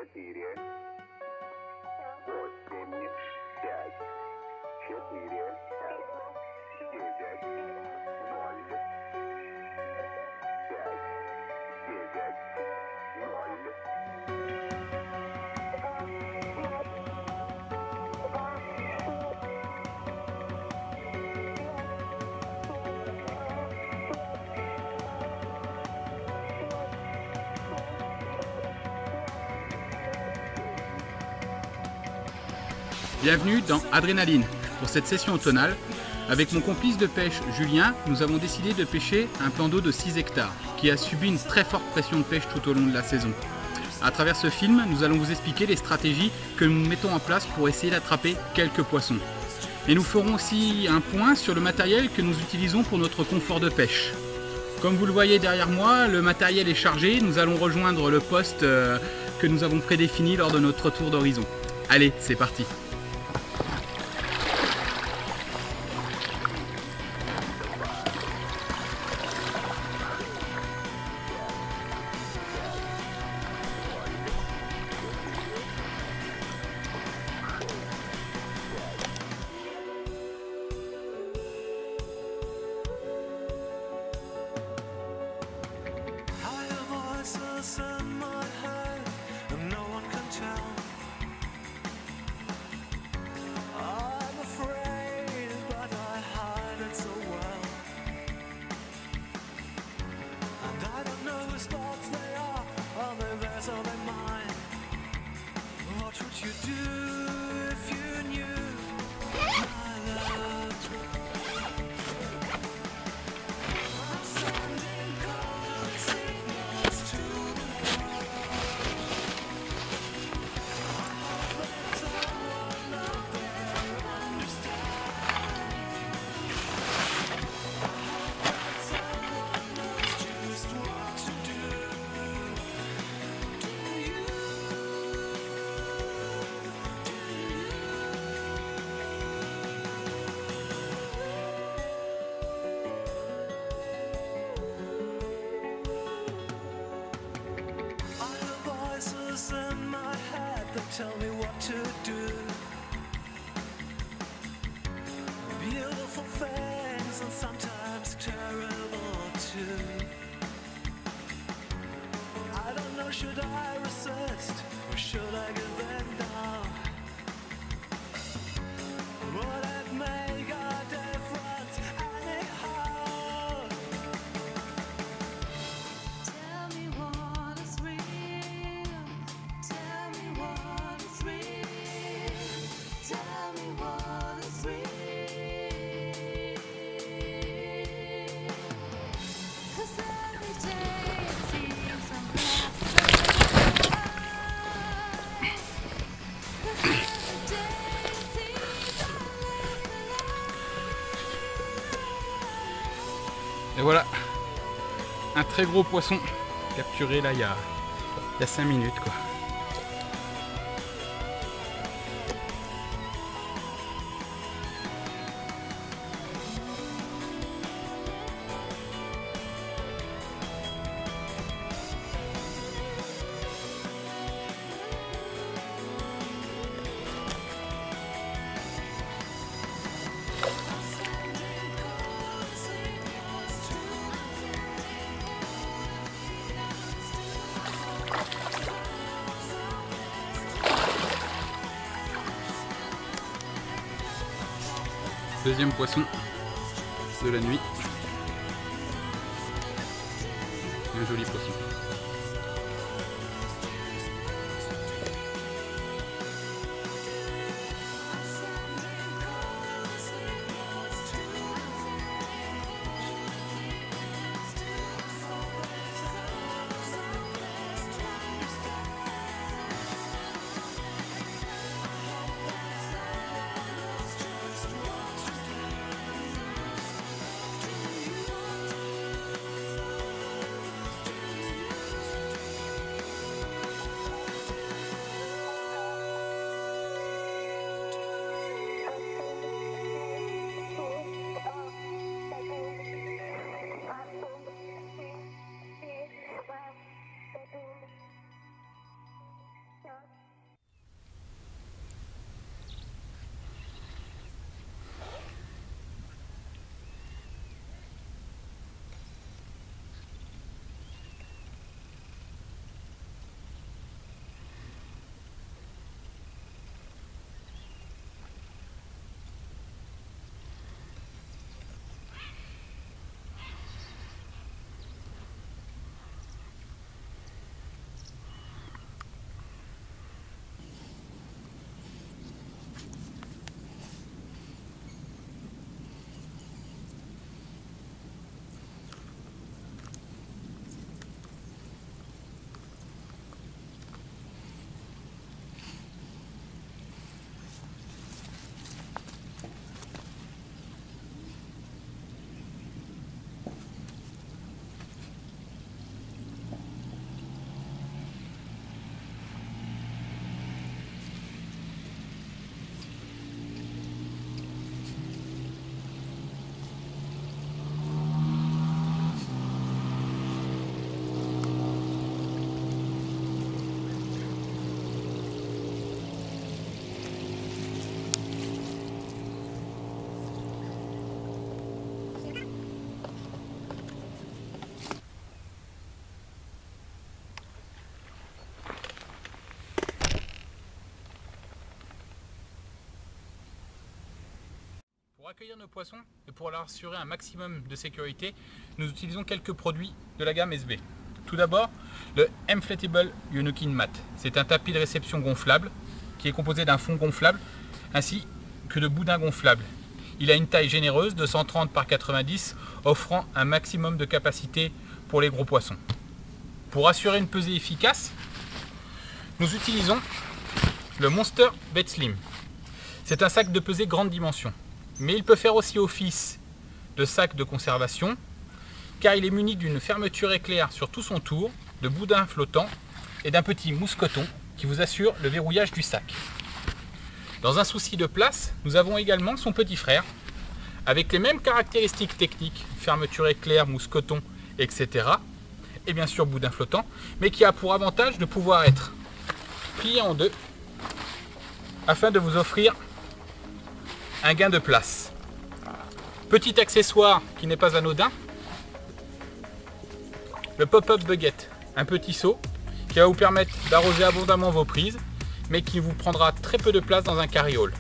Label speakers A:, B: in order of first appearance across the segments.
A: 4, 8, 5, 4, 9, 0, 5, 9, 0.
B: Bienvenue dans Adrénaline. Pour cette session automnale, avec mon complice de pêche Julien, nous avons décidé de pêcher un plan d'eau de 6 hectares qui a subi une très forte pression de pêche tout au long de la saison. À travers ce film, nous allons vous expliquer les stratégies que nous mettons en place pour essayer d'attraper quelques poissons. Et nous ferons aussi un point sur le matériel que nous utilisons pour notre confort de pêche. Comme vous le voyez derrière moi, le matériel est chargé. Nous allons rejoindre le poste que nous avons prédéfini lors de notre tour d'horizon. Allez, c'est parti!
C: In my head, and no one can tell. I'm afraid, but I hide it so well. And I don't know whose thoughts they are they theirs or they mine? What would you do if you knew my love? I'm standing cold, signals to in my head that tell me what to do. Beautiful things and sometimes terrible too. I don't know, should I resist or should I give in now? Would it make a difference anyhow? Tell me what is real. Tell me what is real. Tell me what is real. 'Cause every day it seems I'm passing by. 'Cause every day it seems I'm losing out.
B: Et voilà, un très gros poisson capturé là il y a 5 minutes quoi. Deuxième poisson de la nuit. Un joli poisson. accueillir nos poissons et pour leur assurer un maximum de sécurité, nous utilisons quelques produits de la gamme SB. Tout d'abord, le Inflatable Unokin Mat. C'est un tapis de réception gonflable qui est composé d'un fond gonflable ainsi que de boudins gonflables. Il a une taille généreuse de 130 par 90, offrant un maximum de capacité pour les gros poissons. Pour assurer une pesée efficace, nous utilisons le Monster Bait Slim. C'est un sac de pesée grande dimension, mais il peut faire aussi office de sac de conservation, car il est muni d'une fermeture éclair sur tout son tour, de boudins flottants et d'un petit mousse-coton qui vous assure le verrouillage du sac. Dans un souci de place, nous avons également son petit frère, avec les mêmes caractéristiques techniques, fermeture éclair, mousse-coton, etc. Et bien sûr boudin flottant, mais qui a pour avantage de pouvoir être plié en deux, afin de vous offrir un gain de place. Petit accessoire qui n'est pas anodin, le pop-up bucket, un petit seau qui va vous permettre d'arroser abondamment vos prises, mais qui vous prendra très peu de place dans un carry-all.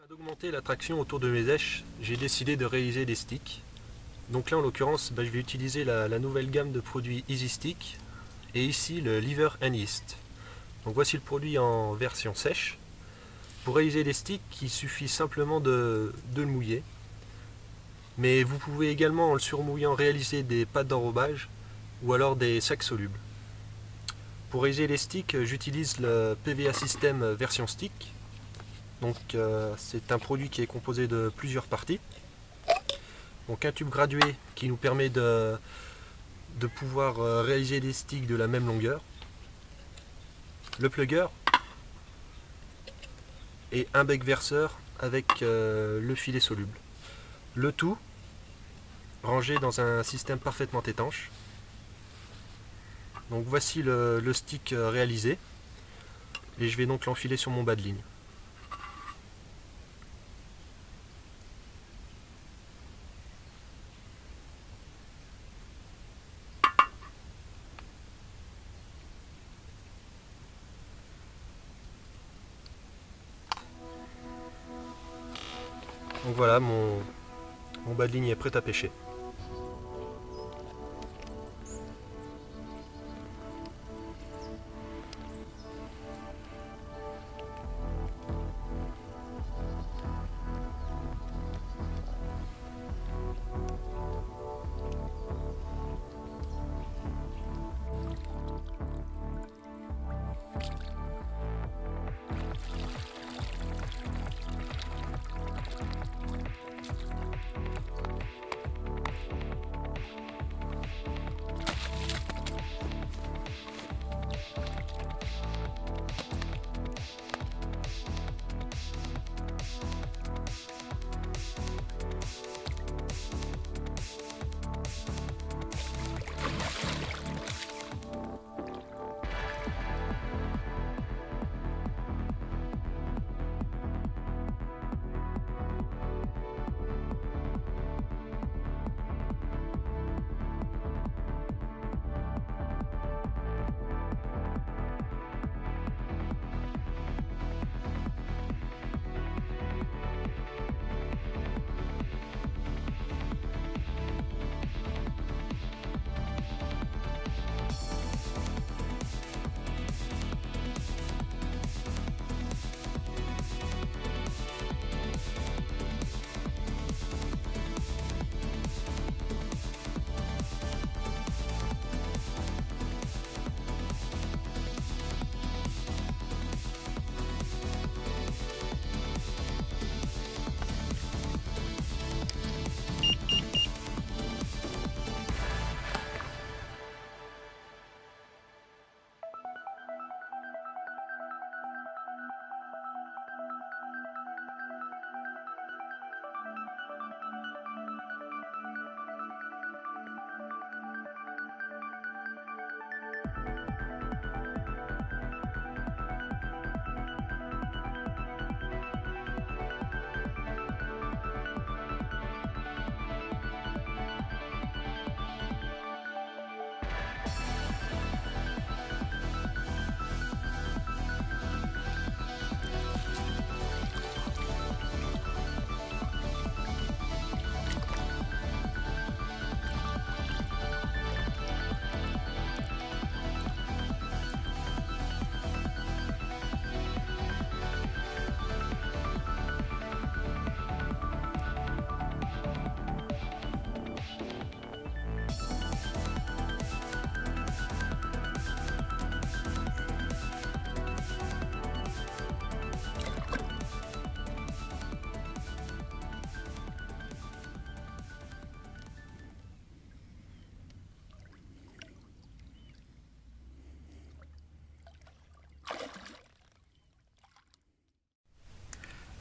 D: Afin d'augmenter l'attraction autour de mes èches, j'ai décidé de réaliser des sticks. Donc là en l'occurrence je vais utiliser la nouvelle gamme de produits Easy Stick et ici le Liver and Yeast. Donc voici le produit en version sèche. Pour réaliser les sticks, il suffit simplement de le mouiller. Mais vous pouvez également en le surmouillant réaliser des pâtes d'enrobage ou alors des sacs solubles. Pour réaliser les sticks, j'utilise le PVA System version stick. Donc c'est un produit qui est composé de plusieurs parties. Donc un tube gradué qui nous permet de pouvoir réaliser des sticks de la même longueur. Le plugger et un bec verseur avec le filet soluble. Le tout rangé dans un système parfaitement étanche. Donc voici le stick réalisé et je vais donc l'enfiler sur mon bas de ligne. Donc voilà, mon bas de ligne est prêt à pêcher.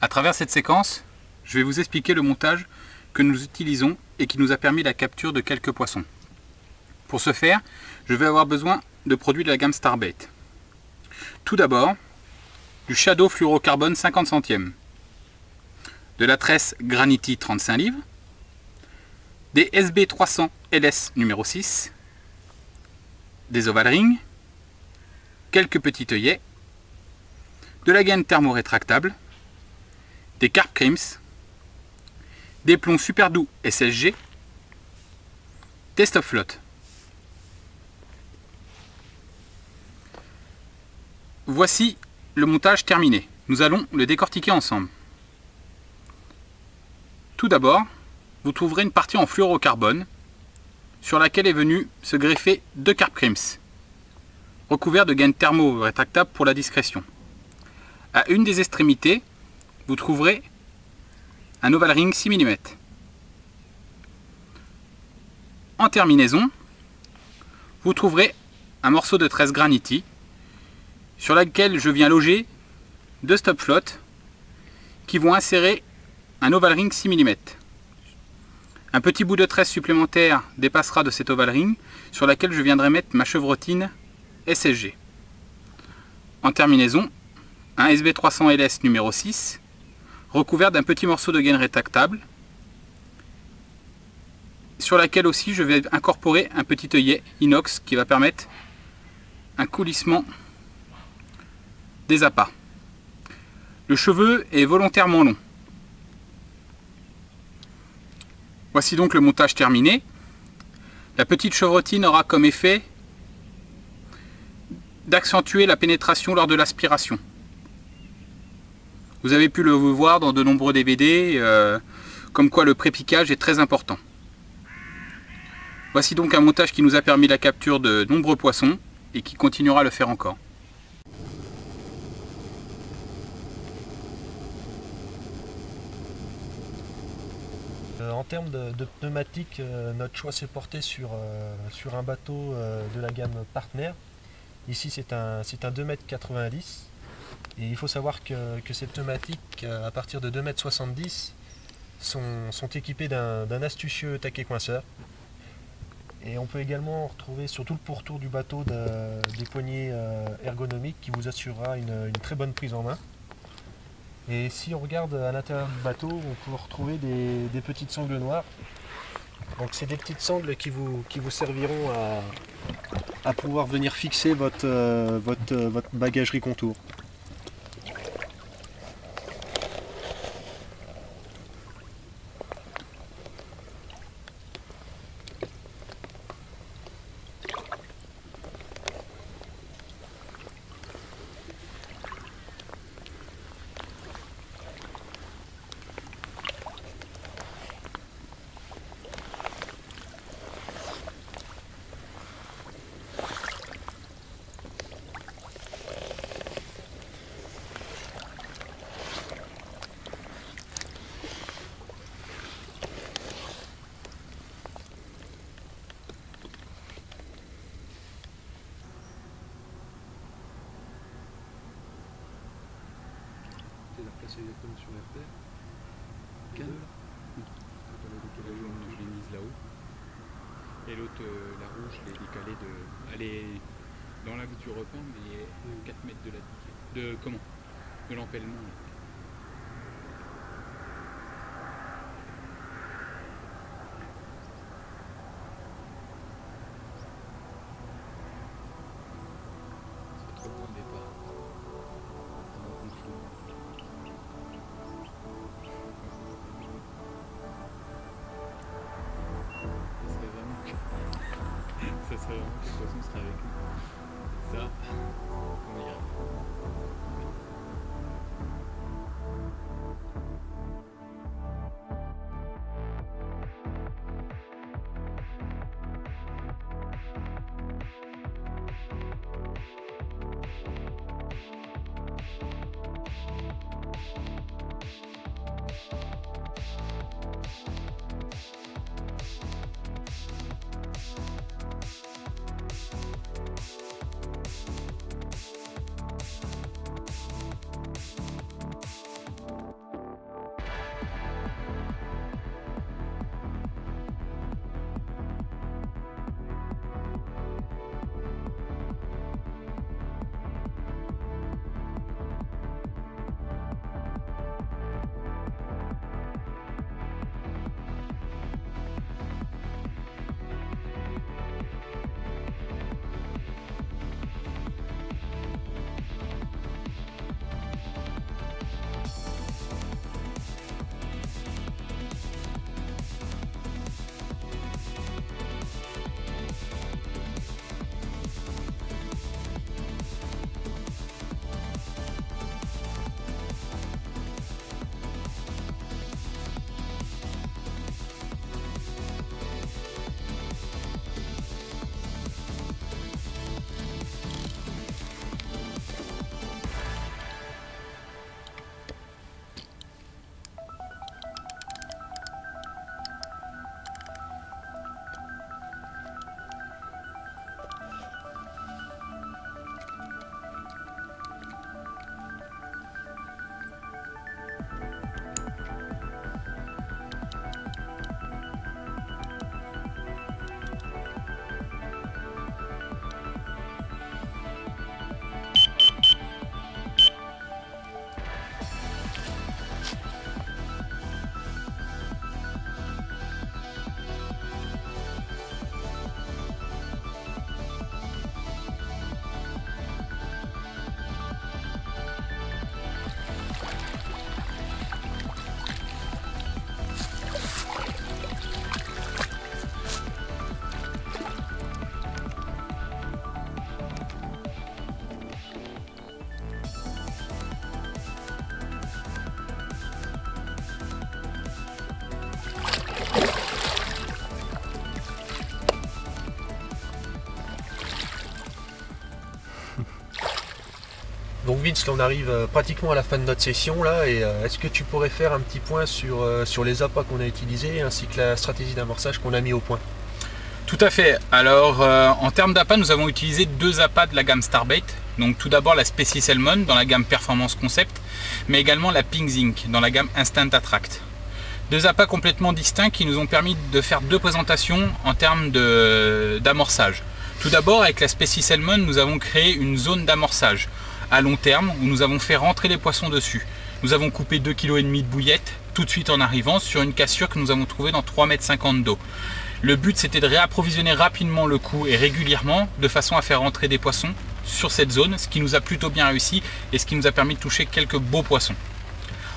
B: À travers cette séquence, je vais vous expliquer le montage que nous utilisons et qui nous a permis la capture de quelques poissons. Pour ce faire, je vais avoir besoin de produits de la gamme Starbait. Tout d'abord, du Shadow Fluorocarbone 50 centièmes, de la tresse Granity 35 livres, des SB 300 LS numéro 6, des oval rings, quelques petits œillets, de la gaine thermorétractable, des Carp Crims, des plombs super doux SSG, des stop flottes. Voici le montage terminé. Nous allons le décortiquer ensemble. Tout d'abord, vous trouverez une partie en fluorocarbone sur laquelle est venu se greffer 2 carp crimps, recouverts de gaines thermo-rétractables pour la discrétion. À une des extrémités, vous trouverez un oval ring 6 mm. En terminaison, vous trouverez un morceau de tresse granity sur laquelle je viens loger 2 stop flottes qui vont insérer un oval ring 6 mm. Un petit bout de tresse supplémentaire dépassera de cet oval ring sur laquelle je viendrai mettre ma chevrotine SSG. En terminaison, un SB300 LS numéro 6 recouvert d'un petit morceau de gaine rétractable sur laquelle aussi je vais incorporer un petit œillet inox qui va permettre un coulissement des appâts. Le cheveu est volontairement long. Voici donc le montage terminé. La petite chevrotine aura comme effet d'accentuer la pénétration lors de l'aspiration. Vous avez pu le voir dans de nombreux DVD, comme quoi le pré-piquage est très important. Voici donc un montage qui nous a permis la capture de nombreux poissons et qui continuera à le faire encore.
D: En termes de pneumatiques, notre choix s'est porté sur un bateau de la gamme Partner. Ici c'est un 2,90 m et il faut savoir que ces pneumatiques à partir de 2,70 m sont équipées d'un astucieux taquet coinceur. Et on peut également retrouver sur tout le pourtour du bateau des poignées ergonomiques qui vous assurera une très bonne prise en main. Et si on regarde à l'intérieur du bateau, on peut retrouver des petites sangles noires. Donc c'est des petites sangles qui vous serviront à pouvoir venir fixer votre bagagerie contour.
E: La place exactement sur la paire.
B: Canne. La jaune, je l'ai mise là-haut. Et l'autre, la rouge, je l'ai décalée de. Elle est dans l'axe du repas, mais 4 mètres de la de l'empêlement. C'est trop bon au départ. Ça serait vraiment que le poisson serait avec nous. Ça, on y arrive.
D: Donc Vince, là, on arrive pratiquement à la fin de notre session là, et est-ce que tu pourrais faire un petit point sur les appâts qu'on a utilisés ainsi que la stratégie d'amorçage qu'on a mis au point?
B: Tout à fait. Alors en termes d'appât, nous avons utilisé 2 appâts de la gamme Starbait. Donc tout d'abord la Species Salmon dans la gamme Performance Concept, mais également la Pink Zinc dans la gamme Instant Attract. 2 appâts complètement distincts qui nous ont permis de faire 2 présentations en termes d'amorçage. Tout d'abord, avec la Species Salmon, nous avons créé une zone d'amorçage à long terme où nous avons fait rentrer les poissons dessus. Nous avons coupé 2,5 kg de bouillettes tout de suite en arrivant sur une cassure que nous avons trouvée dans 3,50 m d'eau. Le but, c'était de réapprovisionner rapidement le coup et régulièrement de façon à faire rentrer des poissons sur cette zone, ce qui nous a plutôt bien réussi et ce qui nous a permis de toucher quelques beaux poissons.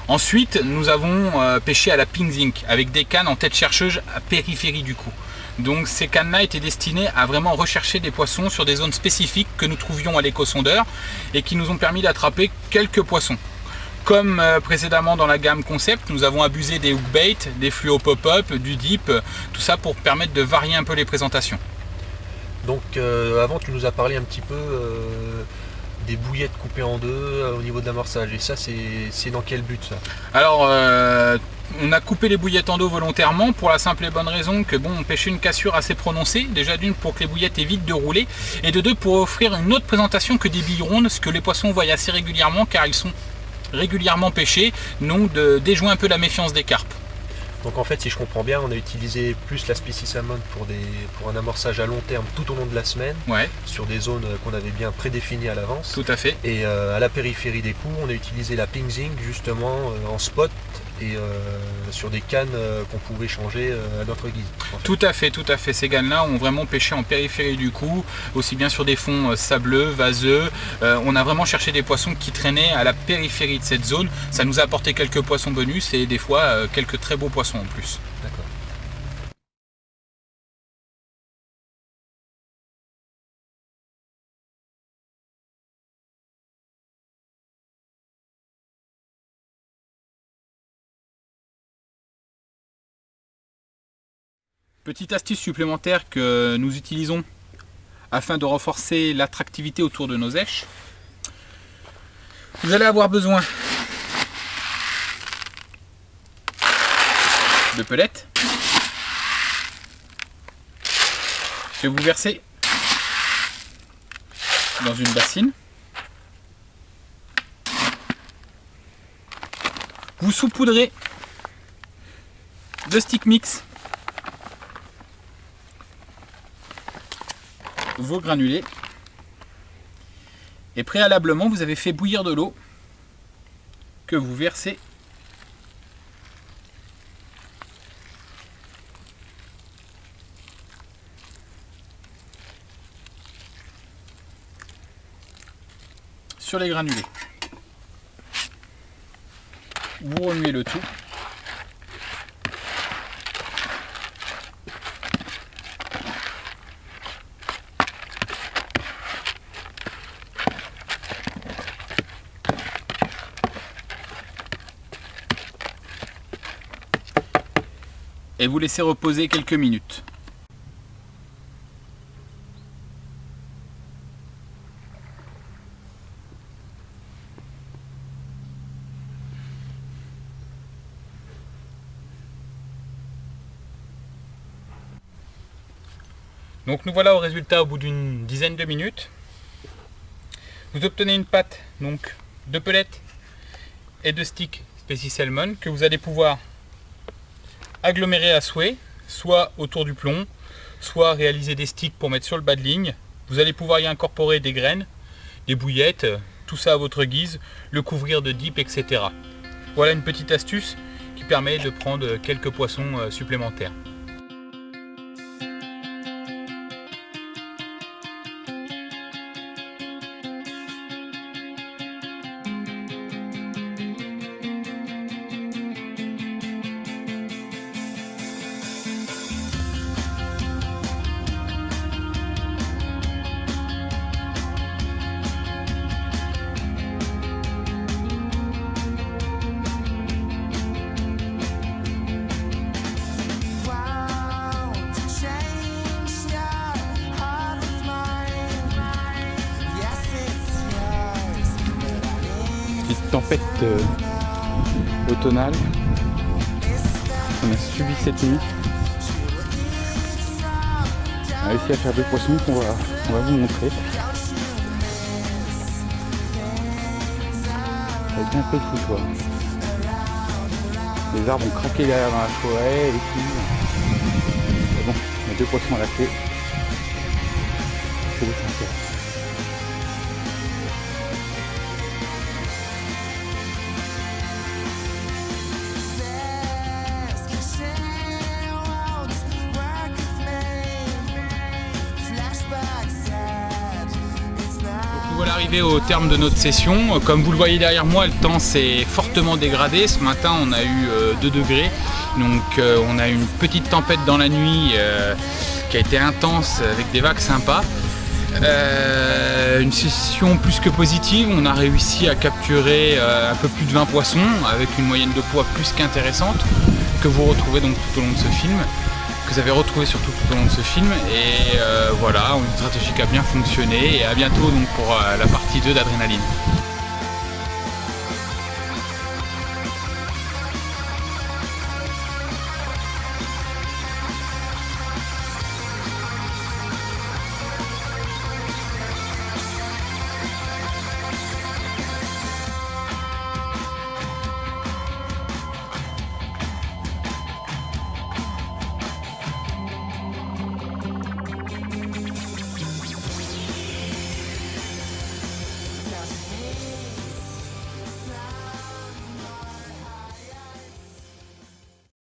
B: Ensuite, nous avons pêché à la Pink Zinc avec des cannes en tête chercheuse à périphérie du cou. Donc ces cannes-là étaient destinées à vraiment rechercher des poissons sur des zones spécifiques que nous trouvions à l'éco-sondeur et qui nous ont permis d'attraper quelques poissons. Comme précédemment dans la gamme Concept, nous avons abusé des hookbait, des fluo pop-up, du dip, tout ça pour permettre de varier un peu les présentations.
D: Donc avant, tu nous as parlé un petit peu des bouillettes coupées en 2 au niveau de l'amorçage, et ça c'est dans quel but ça?
B: Alors on a coupé les bouillettes en 2 volontairement pour la simple et bonne raison que bon, on pêchait une cassure assez prononcée, déjà d'une pour que les bouillettes évitent de rouler, et de 2 pour offrir une autre présentation que des billes rondes, ce que les poissons voient assez régulièrement car ils sont régulièrement pêchés, donc de déjouer un peu la méfiance des carpes.
D: Donc en fait, si je comprends bien, on a utilisé plus la Species Salmon pour un amorçage à long terme tout au long de la semaine,
B: Ouais,
D: sur des zones qu'on avait bien prédéfinies à l'avance.
B: tout à fait.
D: Et à la périphérie des coups, on a utilisé la Pink Zinc justement en spot et sur des cannes qu'on pouvait changer à notre guise. En fait.
B: Tout à fait. Ces cannes-là ont vraiment pêché en périphérie du cou, aussi bien sur des fonds sableux, vaseux. On a vraiment cherché des poissons qui traînaient à la périphérie de cette zone. Ça nous a apporté quelques poissons bonus et des fois quelques très beaux poissons en plus.
D: D'accord.
B: Petite astuce supplémentaire que nous utilisons afin de renforcer l'attractivité autour de nos éches. Vous allez avoir besoin de pelettes. Je vais vous verser dans une bassine. Vous saupoudrez de stick mix vos granulés et préalablement vous avez fait bouillir de l'eau que vous versez sur les granulés. Vous remuez le tout. Et vous laissez reposer quelques minutes. Donc nous voilà au résultat au bout d'une dizaine de minutes. Vous obtenez une pâte donc de pelettes et de sticks Species Salmon que vous allez pouvoir agglomérer à souhait, soit autour du plomb, soit réaliser des sticks pour mettre sur le bas de ligne. Vous allez pouvoir y incorporer des graines, des bouillettes, tout ça à votre guise, le couvrir de dip, etc. Voilà une petite astuce qui permet de prendre quelques poissons supplémentaires.
C: Why
B: petite tempête automnale qu'on a subi cette nuit. On a réussi à faire deux poissons qu'on va vous montrer. Ça a été un peu le foutoir. Les arbres ont craqué derrière dans la forêt et tout. Mais bon, on a deux poissons à la clé. C'est l'essentiel. Voilà, arrivé au terme de notre session. Comme vous le voyez derrière moi, le temps s'est fortement dégradé. Ce matin on a eu 2 degrés, donc on a eu une petite tempête dans la nuit qui a été intense avec des vagues sympas. Une session plus que positive, on a réussi à capturer un peu plus de 20 poissons avec une moyenne de poids plus qu'intéressante que vous retrouvez donc tout au long de ce film. Que vous avez retrouvé surtout tout au long de ce film, et voilà, une stratégie qui a bien fonctionné, et à bientôt donc pour la partie 2 d'Adrénaline.